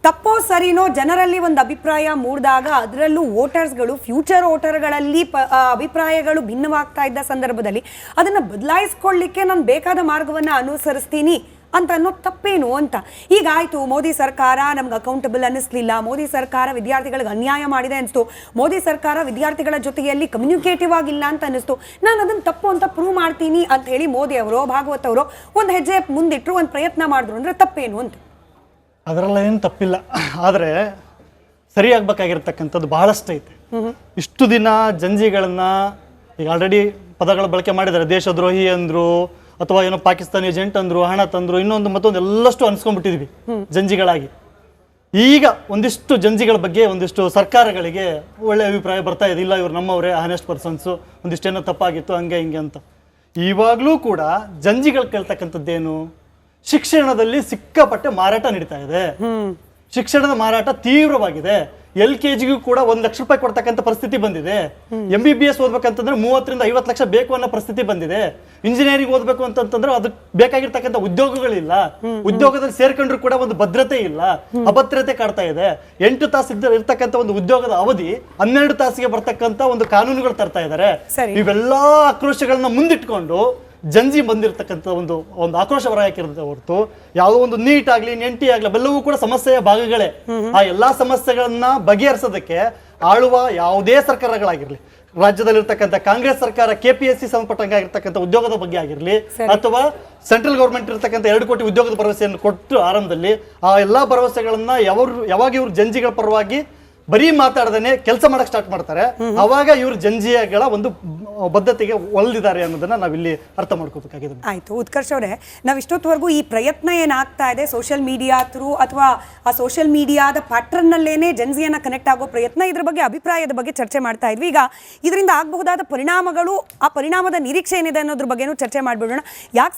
ತಪ್ಪೋ ಸರಿನೋ ಜನರಲ್ಲಿ ಒಂದು ಅಭಿಪ್ರಾಯ ಮೂಡಿದಾಗ ಅದರಲ್ಲೂ ವೋಟರ್ಸ್ಗಳು ಫ್ಯೂಚರ್ ವೋಟರ್ಗಳಲ್ಲಿ ಅಭಿಪ್ರಾಯಗಳು ಭಿನ್ನವಾಗ್ತಾ ಇದ್ದ ಸಂದರ್ಭದಲ್ಲಿ ಅದನ್ನು ಬದಲಾಯಿಸ್ಕೊಳ್ಳಿಕ್ಕೆ ನಾನು ಬೇಕಾದ ಮಾರ್ಗವನ್ನು ಅನುಸರಿಸ್ತೀನಿ ಅಂತ ಅನ್ನೋದು ತಪ್ಪೇನು ಅಂತ. ಈಗ ಆಯಿತು, ಮೋದಿ ಸರ್ಕಾರ ನಮ್ಗೆ ಅಕೌಂಟಬಲ್ ಅನ್ನಿಸ್ಲಿಲ್ಲ, ಮೋದಿ ಸರ್ಕಾರ ವಿದ್ಯಾರ್ಥಿಗಳಿಗೆ ಅನ್ಯಾಯ ಮಾಡಿದೆ ಅನಿಸ್ತು, ಮೋದಿ ಸರ್ಕಾರ ವಿದ್ಯಾರ್ಥಿಗಳ ಜೊತೆಯಲ್ಲಿ ಕಮ್ಯುನಿಕೇಟಿವ್ ಆಗಿಲ್ಲ ಅಂತ ಅನ್ನಿಸ್ತು, ನಾನು ಅದನ್ನು ತಪ್ಪು ಅಂತ ಪ್ರೂವ್ ಮಾಡ್ತೀನಿ ಅಂತ ಹೇಳಿ ಮೋದಿ ಅವರೋ ಭಾಗವತ್ ಅವರೋ ಒಂದು ಹೆಜ್ಜೆ ಮುಂದಿಟ್ಟರು, ಒಂದು ಪ್ರಯತ್ನ ಮಾಡಿದ್ರು ಅಂದರೆ ತಪ್ಪೇನು ಅಂತ. ಅದರಲ್ಲ ಏನು ತಪ್ಪಿಲ್ಲ, ಆದರೆ ಸರಿಯಾಗಬೇಕಾಗಿರ್ತಕ್ಕಂಥದ್ದು ಬಹಳಷ್ಟು ಐತೆ. ಇಷ್ಟು ದಿನ ಜಂಜಿಗಳನ್ನ ಈಗ ಆಲ್ರೆಡಿ ಪದಗಳ ಬಳಕೆ ಮಾಡಿದ್ದಾರೆ. ದೇಶದ್ರೋಹಿ ಅಂದರು, ಅಥವಾ ಏನೋ ಪಾಕಿಸ್ತಾನಿ ಏಜೆಂಟ್ ಅಂದರು, ಹಣ ತಂದರು, ಇನ್ನೊಂದು ಮತ್ತೊಂದು ಎಲ್ಲಷ್ಟು ಅನ್ಸ್ಕೊಂಡ್ಬಿಟ್ಟಿದ್ವಿ ಜಂಜಿಗಳಾಗಿ. ಈಗ ಒಂದಿಷ್ಟು ಜಂಜಿಗಳ ಬಗ್ಗೆ ಒಂದಿಷ್ಟು ಸರ್ಕಾರಗಳಿಗೆ ಒಳ್ಳೆ ಅಭಿಪ್ರಾಯ ಬರ್ತಾ ಇದೆ. ಇಲ್ಲ, ಇವ್ರು ನಮ್ಮವರೇ, ಹಾನೆಸ್ಟ್ ಪರ್ಸನ್ಸು, ಒಂದಿಷ್ಟೇನೋ ತಪ್ಪಾಗಿತ್ತು ಹಂಗೆ ಹಿಂಗೆ ಅಂತ. ಇವಾಗಲೂ ಕೂಡ ಜಂಜಿಗಳು ಕೇಳ್ತಕ್ಕಂಥದ್ದೇನು, ಶಿಕ್ಷಣದಲ್ಲಿ ಸಿಕ್ಕಾಪಟ್ಟೆ ಮಾರಾಟ ನಡೀತಾ ಇದೆ. ಶಿಕ್ಷಣದ ಮಾರಾಟ ತೀವ್ರವಾಗಿದೆ. LKG ಕೂಡ 1 ಲಕ್ಷ ರೂಪಾಯಿ ಕೊಡ್ತಕ್ಕಂಥ ಪರಿಸ್ಥಿತಿ ಬಂದಿದೆ. MBBS ಓದ್ಬೇಕಂತಂದ್ರೆ 30 ರಿಂದ 50 ಲಕ್ಷ ಬೇಕು ಅನ್ನೋ ಪರಿಸ್ಥಿತಿ ಬಂದಿದೆ. ಇಂಜಿನಿಯರಿಂಗ್ ಓದ್ಬೇಕು ಅಂತಂದ್ರೆ ಅದಕ್ಕೆ ಬೇಕಾಗಿರ್ತಕ್ಕಂಥ ಉದ್ಯೋಗಗಳಿಲ್ಲ. ಉದ್ಯೋಗದಲ್ಲಿ ಸೇರ್ಕೊಂಡ್ರು ಕೂಡ ಒಂದು ಭದ್ರತೆ ಇಲ್ಲ, ಅಭದ್ರತೆ ಕಾಡ್ತಾ ಇದೆ. 8 ತಾಸು ಇರ್ತಕ್ಕಂಥ ಒಂದು ಉದ್ಯೋಗದ ಅವಧಿ 12 ತಾಸಿಗೆ ಬರ್ತಕ್ಕಂಥ ಒಂದು ಕಾನೂನುಗಳು ತರ್ತಾ ಇದ್ದಾರೆ. ಇವೆಲ್ಲಾ ಆಕ್ರೋಶಗಳನ್ನ ಮುಂದಿಟ್ಕೊಂಡು ಜಂಜಿ ಬಂದಿರತಕ್ಕಂಥ ಒಂದು ಆಕ್ರೋಶ ಹೊರ ಹಾಕಿರುತ್ತೆ ಹೊರತು ಯಾವುದೋ ಒಂದು ನೀಟ್ ಆಗ್ಲಿ NT ಆಗ್ಲಿ ಅವೆಲ್ಲವೂ ಕೂಡ ಸಮಸ್ಯೆಯ ಭಾಗಗಳೇ. ಆ ಎಲ್ಲಾ ಸಮಸ್ಯೆಗಳನ್ನ ಬಗೆಹರಿಸೋದಕ್ಕೆ ಆಳುವ ಯಾವುದೇ ಸರ್ಕಾರಗಳಾಗಿರ್ಲಿ, ರಾಜ್ಯದಲ್ಲಿರ್ತಕ್ಕಂಥ ಕಾಂಗ್ರೆಸ್ ಸರ್ಕಾರ KPSC ಸಂಬಂಧಪಟ್ಟಂಗೆ ಆಗಿರ್ತಕ್ಕಂಥ ಉದ್ಯೋಗದ ಬಗ್ಗೆ ಆಗಿರ್ಲಿ, ಅಥವಾ ಸೆಂಟ್ರಲ್ ಗೌರ್ಮೆಂಟ್ ಇರ್ತಕ್ಕಂಥ 2 ಕೋಟಿ ಉದ್ಯೋಗದ ಭರವಸೆಯನ್ನು ಕೊಟ್ಟು ಆರಂಭದಲ್ಲಿ ಆ ಎಲ್ಲಾ ಭರವಸೆಗಳನ್ನ ಯಾವಾಗ ಇವರು ಜಂಜಿಗಳ ಪರವಾಗಿ ಬರೀ ಮಾತಾಡದೇನೆ ಕೆಲಸ ಮಾಡಕ್ ಸ್ಟಾರ್ಟ್ ಮಾಡ್ತಾರೆ, ಅವಾಗ ಇವರು ಜಂಜಿಗಳ ಒಂದು ಬದ್ಧತೆಗೆ ಒಲ್ದಿದ್ದಾರೆ ಅನ್ನೋದನ್ನ ನಾವಿಲ್ಲಿ ಅರ್ಥ ಮಾಡ್ಕೋಬೇಕಾಗಿದೆ. ಆಯ್ತು ಉತ್ಕರ್ಷ್ ಅವರೇ, ನಾವು ಇಷ್ಟೊತ್ತವರೆಗೂ ಈ ಪ್ರಯತ್ನ ಏನಾಗ್ತಾ ಇದೆ ಸೋಷಿಯಲ್ ಮೀಡಿಯಾ ಥ್ರೂ ಅಥವಾ ಆ ಸೋಷಿಯಲ್ ಮೀಡಿಯಾದ ಪ್ಯಾಟ್ರನ್ನಲ್ಲೇನೆ ಜಂಜಿಯನ್ನ ಕನೆಕ್ಟ್ ಆಗೋ ಪ್ರಯತ್ನ, ಇದ್ರ ಬಗ್ಗೆ ಅಭಿಪ್ರಾಯದ ಬಗ್ಗೆ ಚರ್ಚೆ ಮಾಡ್ತಾ ಇದ್ವಿ. ಈಗ ಇದರಿಂದ ಆಗಬಹುದಾದ ಪರಿಣಾಮಗಳು, ಆ ಪರಿಣಾಮದ ನಿರೀಕ್ಷೆ ಏನಿದೆ ಅನ್ನೋದ್ರ ಬಗ್ಗೆನೂ ಚರ್ಚೆ ಮಾಡ್ಬಿಡೋಣ. ಯಾಕೆ